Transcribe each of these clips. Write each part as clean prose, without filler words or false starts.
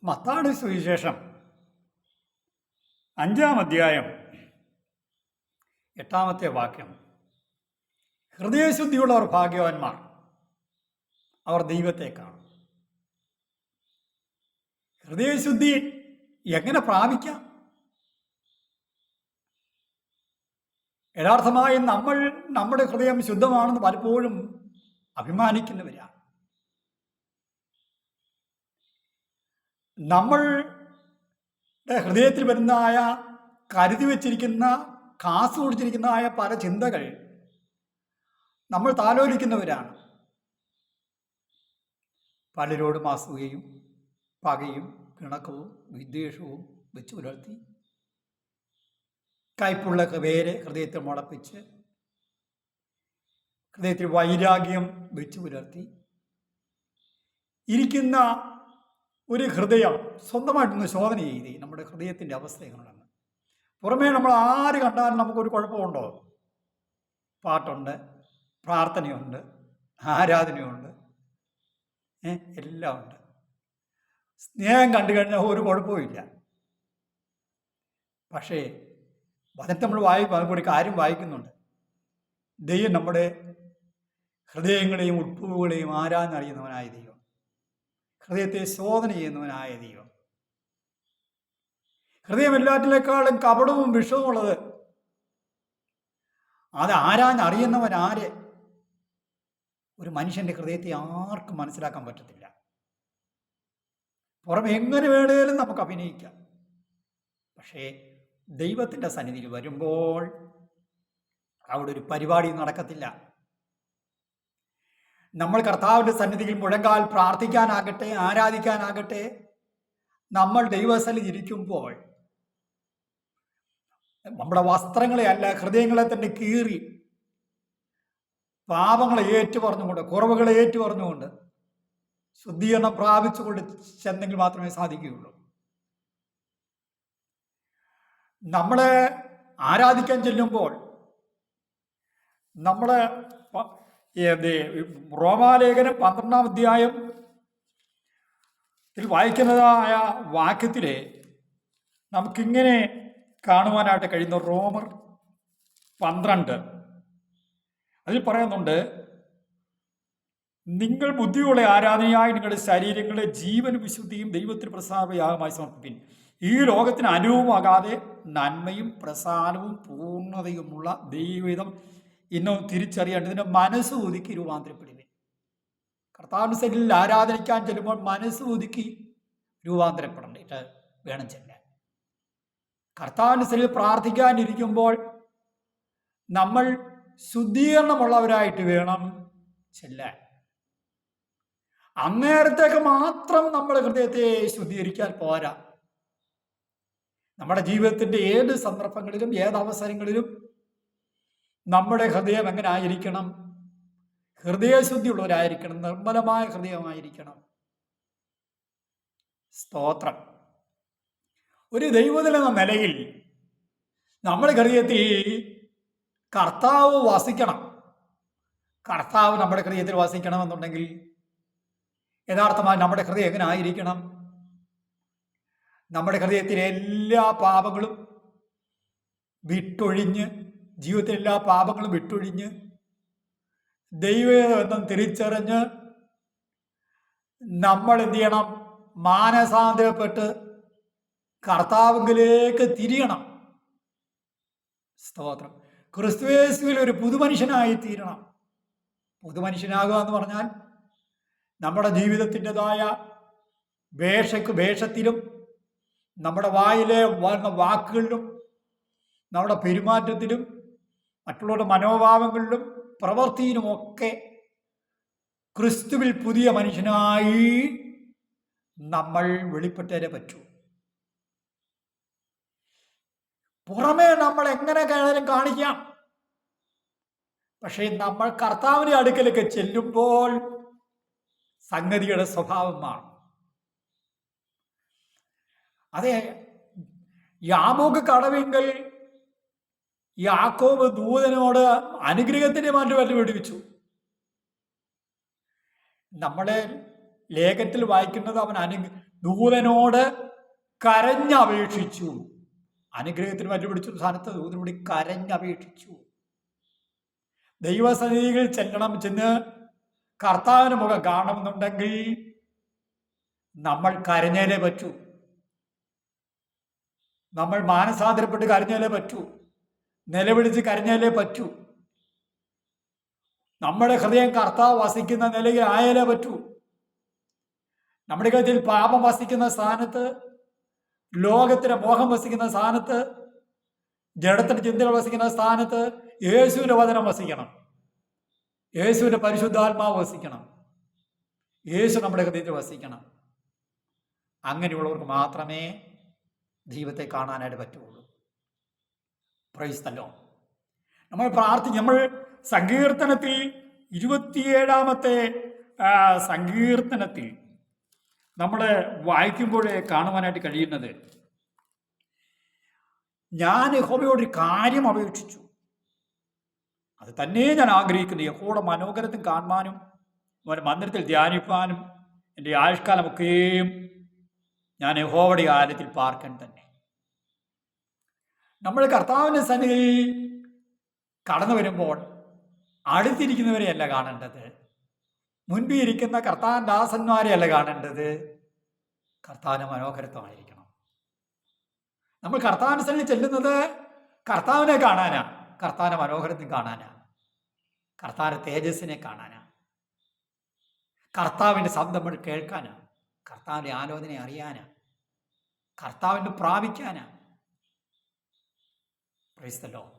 മത്തായി സുവിശേഷം 5-ാം അധ്യായം 8-ാമത്തെ വാക്യം. ഹൃദയശുദ്ധിയുള്ളവർ ഭാഗ്യവാന്മാർ, അവർ ദൈവത്തെ കാണും. ഹൃദയശുദ്ധി എങ്ങനെ പ്രാപിക്കാം? യഥാർത്ഥമായി നമ്മുടെ ഹൃദയം ശുദ്ധമാണെന്ന് പലപ്പോഴും അഭിമാനിക്കുന്നവരാണ്. നമ്മളുടെ ഹൃദയത്തിൽ വരുന്നതായ കരുതി വച്ചിരിക്കുന്ന കാസു കുടിച്ചിരിക്കുന്നതായ പല ചിന്തകൾ നമ്മൾ താലോലിക്കുന്നവരാണ്. പലരോടും അസൂയയും പകയും പിണക്കവും വിദ്വേഷവും വെച്ച് പുലർത്തി കയ്പുള്ള വേരെ ഹൃദയത്തിൽ മുളപ്പിച്ച് ഹൃദയത്തിൽ വൈരാഗ്യം വെച്ച് പുലർത്തി ഇരിക്കുന്ന ഒരു ഹൃദയം സ്വന്തമായിട്ടൊന്ന് ശോധന ചെയ്ത് നമ്മുടെ ഹൃദയത്തിൻ്റെ അവസ്ഥ എങ്ങനെയാണെന്ന്. പുറമേ നമ്മൾ ആര് കണ്ടാലും നമുക്കൊരു കുഴപ്പമുണ്ടോ? പാട്ടുണ്ട്, പ്രാർത്ഥനയുണ്ട്, ആരാധനയുണ്ട്, എല്ലാം ഉണ്ട്. സ്നേഹം കണ്ടു കഴിഞ്ഞാൽ ഒരു കുഴപ്പമില്ല. പക്ഷേ വചനത്തെ നമ്മൾ ഒരു കാര്യം വായിക്കുന്നുണ്ട്. ദൈവം നമ്മുടെ ഹൃദയങ്ങളെയും ഉൾപ്പുകളെയും ആരാഞ്ഞറിയുന്നവനായ ദൈവം, ഹൃദയത്തെ ശോധന ചെയ്യുന്നവനായ ദൈവം. ഹൃദയം എല്ലാറ്റിനേക്കാളും കപടവും വിഷവും ഉള്ളത്. അത് ആരാഞ്ഞറിയുന്നവൻ ആര്? ഒരു മനുഷ്യൻ്റെ ഹൃദയത്തെ ആർക്കും മനസ്സിലാക്കാൻ പറ്റത്തില്ല. പുറമെ എങ്ങനെ വേണേലും നമുക്ക് അഭിനയിക്കാം. പക്ഷേ ദൈവത്തിൻ്റെ സന്നിധിയിൽ വരുമ്പോൾ അവിടെ ഒരു പരിപാടി നടക്കത്തില്ല. നമ്മൾ കർത്താവിൻ്റെ സന്നിധിയിൽ മുഴങ്കാൽ പ്രാർത്ഥിക്കാനാകട്ടെ, ആരാധിക്കാനാകട്ടെ, നമ്മൾ ദൈവസന്നിധിയിൽ ഇരിക്കുമ്പോൾ നമ്മുടെ വസ്ത്രങ്ങളെ അല്ല, ഹൃദയങ്ങളെ തന്നെ കീറി പാപങ്ങളെ ഏറ്റുപറഞ്ഞുകൊണ്ട്, കുറവുകളെ ഏറ്റുപറഞ്ഞുകൊണ്ട് ശുദ്ധീകരണം പ്രാപിച്ചുകൊണ്ട് ചെന്നെങ്കിൽ മാത്രമേ സാധിക്കുകയുള്ളൂ. നമ്മളെ ആരാധിക്കാൻ ചെല്ലുമ്പോൾ നമ്മളെ റോമാലേഖനം 12-ാം അധ്യായത്തിൽ വായിക്കുന്നതായ വാക്യത്തിലെ നമുക്കിങ്ങനെ കാണുവാനായിട്ട് കഴിയുന്ന റോമർ 12 അതിൽ പറയുന്നുണ്ട്, നിങ്ങൾ ബുദ്ധിയുള്ള ആരാധനയായി നിങ്ങളുടെ ശരീരങ്ങളെ ജീവനും വിശുദ്ധിയും ദൈവത്തിന് പ്രസാദയാഗമായി സമർപ്പിപ്പിൻ. ഈ ലോകത്തിന് അനുഭവമാകാതെ നന്മയും പ്രസാദവും പൂർണ്ണതയുമുള്ള ദൈവം ഇന്നും തിരിച്ചറിയേണ്ടതിന് മനസ്സ് ഒതുക്കി രൂപാന്തരപ്പെടുവേ. കർത്താവിന്റെ സന്നിധിയിൽ ആരാധനിക്കാൻ ചെല്ലുമ്പോൾ മനസ്സ് ഒതുക്കി രൂപാന്തരപ്പെടേണ്ടിട്ട് വേണം ചെല്ലാൻ. കർത്താവിന്റെ സന്നിധിയിൽ പ്രാർത്ഥിക്കാനിരിക്കുമ്പോൾ നമ്മൾ ശുദ്ധീകരണമുള്ളവരായിട്ട് വേണം ചെല്ലാൻ. അന്നേരത്തേക്ക് മാത്രം നമ്മുടെ ഹൃദയത്തെ ശുദ്ധീകരിക്കാൻ പോരാ. നമ്മുടെ ജീവിതത്തിൻ്റെ ഏത് സന്ദർഭങ്ങളിലും ഏത് അവസരങ്ങളിലും നമ്മുടെ ഹൃദയം എങ്ങനെ ആയിരിക്കണം? ഹൃദയശുദ്ധിയുള്ളവരായിരിക്കണം, നിർമ്മലമായ ഹൃദയമായിരിക്കണം. സ്തോത്രം. ഒരു ദൈവത്തിലെന്ന നിലയിൽ നമ്മുടെ ഹൃദയത്തിൽ കർത്താവ് വസിക്കണം. കർത്താവ് നമ്മുടെ ഹൃദയത്തിൽ വസിക്കണമെന്നുണ്ടെങ്കിൽ യഥാർത്ഥമായി നമ്മുടെ ഹൃദയം എങ്ങനെ ആയിരിക്കണം? നമ്മുടെ ഹൃദയത്തിലെ എല്ലാ പാപങ്ങളും വിട്ടൊഴിഞ്ഞ്, ജീവിതത്തിലെ എല്ലാ പാപങ്ങളും വിട്ടൊഴിഞ്ഞ് ദൈവബന്ധം തിരിച്ചറിഞ്ഞ് നമ്മൾ എന്ത് ചെയ്യണം? മാനസാന്തരപ്പെട്ട് കർത്താവിലേക്ക് തിരിയണം. സ്തോത്രം. ക്രിസ്തുയേശുവിൽ ഒരു പുതുമനുഷ്യനായി തീരണം. പുതുമനുഷ്യനാകുക എന്ന് പറഞ്ഞാൽ നമ്മുടെ ജീവിതത്തിൻ്റെതായ വേഷത്തിലും നമ്മുടെ വായിലെ വരുന്ന വാക്കുകളിലും നമ്മുടെ പെരുമാറ്റത്തിലും മറ്റുള്ളവരുടെ മനോഭാവങ്ങളിലും പ്രവൃത്തിയിലുമൊക്കെ ക്രിസ്തുവിൽ പുതിയ മനുഷ്യനായി നമ്മൾ വെളിപ്പെട്ടേ പറ്റൂ. പുറമേ നമ്മൾ എങ്ങനെ കാണിക്കാം, പക്ഷേ നമ്മൾ കർത്താവിന്റെ അടുക്കലേക്ക് ചെല്ലുമ്പോൾ സംഗതിയുടെ സ്വഭാവം മാറും. അതെ, യാമോക്ക് കടവിങ്കൽ യാക്കോബ് ദൂതനോട് അനുഗ്രഹത്തിന്റെ മാറ്റം വെടിവെച്ചു. നമ്മളെ ലേഖനത്തിൽ വായിക്കുന്നത് അവൻ ദൂതനോട് കരഞ്ഞപേക്ഷിച്ചു. അനുഗ്രഹത്തിന് വല്ലുപിടിച്ച സ്ഥാനത്ത് ദൂതനോട് കരഞ്ഞപേക്ഷിച്ചു. ദൈവസന്നിധിയിൽ ചെന്ന് കർത്താവിന് മുഖം കാണണമെന്നുണ്ടെങ്കിൽ നമ്മൾ കരഞ്ഞേലേ പറ്റൂ. നമ്മൾ മാനസാന്തരപ്പെട്ട് കരഞ്ഞാലേ പറ്റൂ. നിലവിളിച്ച് കരഞ്ഞാലേ പറ്റൂ. നമ്മുടെ ഹൃദയം കർത്താവ് വസിക്കുന്ന നിലയിൽ ആയാലേ പറ്റൂ. നമ്മുടെ ഹൃദയത്തിൽ പാപം വസിക്കുന്ന സ്ഥാനത്ത്, ലോകത്തിന്റെ മോഹം വസിക്കുന്ന സ്ഥാനത്ത്, ജഡത്തിന്റെ ചിന്തകൾ വസിക്കുന്ന സ്ഥാനത്ത് യേശുവിന്റെ വചനം വസിക്കണം. യേശുവിന്റെ പരിശുദ്ധാത്മാവ് വസിക്കണം. യേശു നമ്മുടെ ഹൃദയത്തിൽ വസിക്കണം. അങ്ങനെയുള്ളവർക്ക് മാത്രമേ ദൈവത്തെ കാണാനായിട്ട് പറ്റുള്ളൂ. Praise the Lord. നമ്മൾ സങ്കീർത്തനത്തിൽ 27-ാമത്തെ സങ്കീർത്തനത്തിൽ നമ്മൾ വായിക്കുമ്പോഴേ കാണുവാനായിട്ട് കഴിയുന്നത്, ഞാൻ യഹോവയോട് കാര്യം അപേക്ഷിച്ചു, അത് തന്നെ ഞാൻ ആഗ്രഹിക്കുന്നു, യഹോവയുടെ മനോഹരത്തിൽ കാണുവാനും അവൻ്റെ മന്ദിരത്തിൽ ധ്യാനിപ്പാനും എൻ്റെ ആയുഷ്കാലമൊക്കെയും ഞാൻ യഹോവയുടെ ആലയത്തിൽ പാർക്കാൻ തന്നെ. നമ്മൾ കർത്താവിൻ്റെ സന്നിധിയിൽ കടന്നു വരുമ്പോൾ അടുത്തിരിക്കുന്നവരെയല്ല കാണേണ്ടത്, മുൻപിൽ ഇരിക്കുന്ന കർത്താവിൻ്റെ ദാസന്മാരെയല്ല കാണേണ്ടത്, കർത്താവിൻ്റെ മനോഹരത്വമായിരിക്കണം. നമ്മൾ കർത്താവിൻ്റെ സന്നിധിയിൽ ചെല്ലുന്നത് കർത്താവിനെ കാണാനാ, കർത്താവിൻ്റെ മനോഹരത്തിൽ കാണാനാ, കർത്താവിൻ്റെ തേജസ്സിനെ കാണാനാ, കർത്താവിൻ്റെ ശബ്ദം നമ്മൾ കേൾക്കാനാ, കർത്താവിൻ്റെ ആലോചന അറിയാനാ, കർത്താവിൻ്റെ പ്രാപിക്കാനാ. Praise the Lord.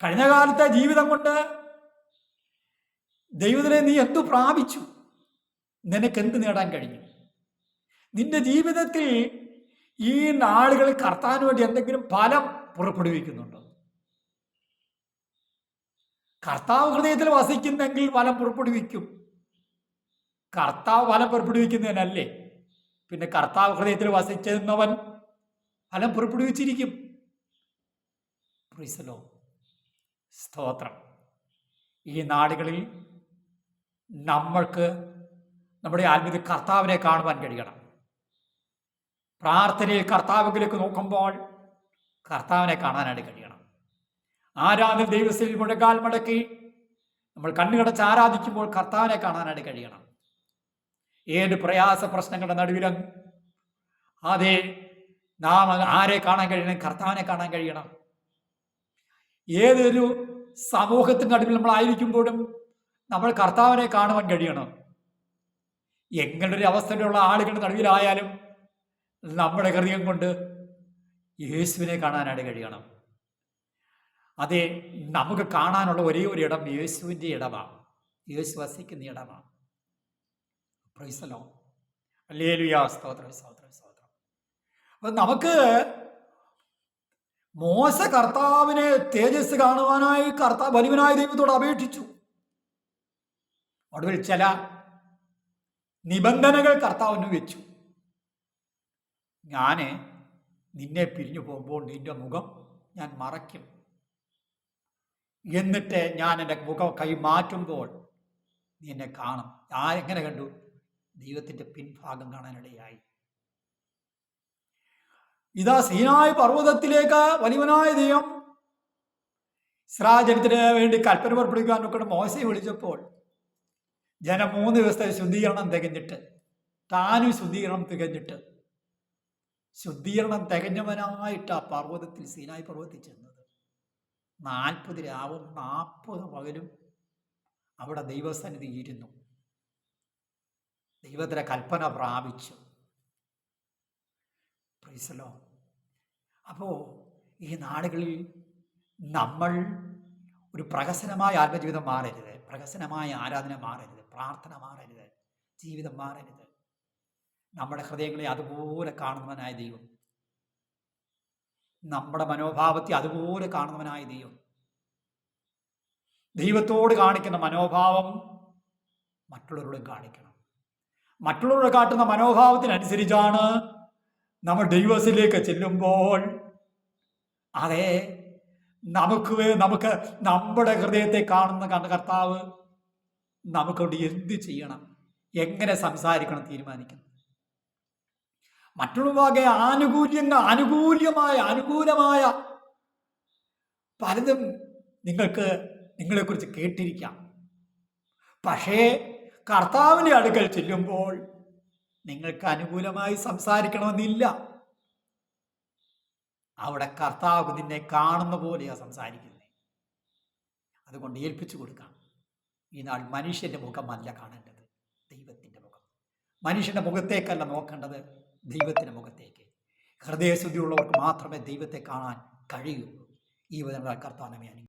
കഴിഞ്ഞ കാലത്തെ ജീവിതം കൊണ്ട് ദൈവത്തിനെ നീ എന്തു പ്രാപിച്ചു? നിനക്ക് എന്ത് നേടാൻ കഴിഞ്ഞു? നിന്റെ ജീവിതത്തിൽ ഈ നാളുകളിൽ കർത്താവിന് വേണ്ടി എന്തെങ്കിലും ഫലം പുറപ്പെടുവിക്കുന്നുണ്ടോ? കർത്താവ് ഹൃദയത്തിൽ വസിക്കുന്നെങ്കിൽ ഫലം പുറപ്പെടുവിക്കും. കർത്താവ് ഫലം പുറപ്പെടുവിക്കുന്നതിനല്ലേ, പിന്നെ കർത്താവ് ഹൃദയത്തിൽ വസിച്ചെന്നവൻ ഫലം പുറപ്പെടുവിച്ചിരിക്കും. Praise the Lord. സ്തോത്രം. ഈ നാടുകളിൽ നമ്മൾക്ക് നമ്മുടെ ആത്മീയ കർത്താവിനെ കാണുവാൻ കഴിയണം. പ്രാർത്ഥനയിൽ കർത്താവിലേക്ക് നോക്കുമ്പോൾ കർത്താവിനെ കാണാനായിട്ട് കഴിയണം. ആരാധന ദൈവത്തിൽ മുഴക്കാൽ മടക്കി നമ്മൾ കണ്ണുകടച്ച് ആരാധിക്കുമ്പോൾ കർത്താവിനെ കാണാനായിട്ട് കഴിയണം. ഏത് പ്രയാസ പ്രശ്നങ്ങളുടെ നടുവിലും അതെ നാം ആരെ കാണാൻ കഴിയണം? കർത്താവിനെ കാണാൻ കഴിയണം. ഏതൊരു സമൂഹത്തിൻ്റെ നടുവിൽ നമ്മളായിരിക്കുമ്പോഴും നമ്മൾ കർത്താവിനെ കാണുവാൻ കഴിയണം. എങ്ങനൊരു അവസ്ഥയിലുള്ള ആളുകളുടെ നടുവിലായാലും നമ്മുടെ ഹൃദയം കൊണ്ട് യേശുവിനെ കാണാനായിട്ട് കഴിയണം. അതെ, നമുക്ക് കാണാനുള്ള ഒരേ ഒരു ഇടം യേശുവിൻ്റെ ഇടമാണ്, യേശു വസിക്കുന്ന ഇടമാണ്. Praise the Lord. ഹല്ലേലൂയ. സ്തോത്രം, സ്തോത്രം, സ്തോത്രം. അപ്പം നമുക്ക് മോശ കർത്താവിനെ തേജസ് കാണുവാനായി വലിയവനായ ദൈവത്തോട് അപേക്ഷിച്ചു. ഒടുവിൽ ചില നിബന്ധനകൾ കർത്താവിന് വെച്ചു. ഞാൻ നിന്നെ പിരിഞ്ഞു പോകുമ്പോൾ നിന്റെ മുഖം ഞാൻ മറയ്ക്കും, എന്നിട്ട് ഞാൻ എൻ്റെ മുഖം കൈ മാറ്റുമ്പോൾ നീ എന്നെ കാണും. എങ്ങനെ കണ്ടു? ദൈവത്തിൻ്റെ പിൻഭാഗം കാണാനിടയായി. ഇതാ സീനായി പർവ്വതത്തിലേക്ക് വലിയവനായ ദൈവം ഇസ്രായേൽ ജനത്തിന് വേണ്ടി കൽപ്പന പുറപ്പെടുവിക്കാൻ മോശയെ വിളിച്ചപ്പോൾ ജനം 3 ദിവസത്തെ ശുദ്ധീകരണം തികഞ്ഞിട്ട്, താനും ശുദ്ധീകരണം തികഞ്ഞവനായിട്ട് ആ പർവ്വതത്തിൽ, സീനായി പർവ്വതത്തിൽ ചെന്നത്. 40 രാവും 40 പകലും അവിടെ ദൈവസന്നിധി ഇരുന്നു, ദൈവത്തിൻ്റെ കൽപ്പന പ്രാപിച്ചു. Praise the Lord. അപ്പോൾ ഈ നാടുകളിൽ നമ്മൾ ഒരു പ്രഹസനമായ ആത്മജീവിതം മാറരുത്, പ്രഹസനമായ ആരാധന മാറരുത്, പ്രാർത്ഥന മാറരുത്, ജീവിതം മാറരുത്. നമ്മുടെ ഹൃദയങ്ങളെ അതുപോലെ കാണുന്നവനായ ദൈവം, നമ്മുടെ മനോഭാവത്തെ അതുപോലെ കാണുന്നവനായ ദൈവം, ദൈവത്തോട് കാണിക്കുന്ന മനോഭാവം മറ്റുള്ളവരോടും കാണിക്കണം. മറ്റുള്ളവരോട് കാട്ടുന്ന മനോഭാവത്തിനനുസരിച്ചാണ് നമ്മൾ ദൈവത്തിലേക്ക് ചെല്ലുമ്പോൾ അതെ നമുക്ക് നമ്മുടെ ഹൃദയത്തെ കാണുന്ന കർത്താവ് നമുക്കൊണ്ട് എന്ത് ചെയ്യണം, എങ്ങനെ സംസാരിക്കണം തീരുമാനിക്കണം. മറ്റുള്ളവർക്ക് അനുകൂലമായ പലതും നിങ്ങളെക്കുറിച്ച് കേട്ടിരിക്കാം. പക്ഷേ കർത്താവിൻ്റെ അടുക്കൽ ചെല്ലുമ്പോൾ നിങ്ങൾക്ക് അനുകൂലമായി സംസാരിക്കണമെന്നില്ല. അവിടെ കർത്താവ് നിന്നെ കാണുന്ന പോലെയാണ് സംസാരിക്കുന്നത്. അതുകൊണ്ട് ഏൽപ്പിച്ചു കൊടുക്കാം. ഈ നാൾ മനുഷ്യൻ്റെ മുഖമല്ല കാണേണ്ടത്, ദൈവത്തിൻ്റെ മുഖം. മനുഷ്യൻ്റെ മുഖത്തേക്കല്ല നോക്കേണ്ടത്, ദൈവത്തിൻ്റെ മുഖത്തേക്ക്. ഹൃദയശുദ്ധിയുള്ളവർക്ക് മാത്രമേ ദൈവത്തെ കാണാൻ കഴിയുള്ളൂ. ഈ വചനങ്ങളാൽ കർത്താവ് നമ്മെ അനുഗ്രഹിക്കട്ടെ.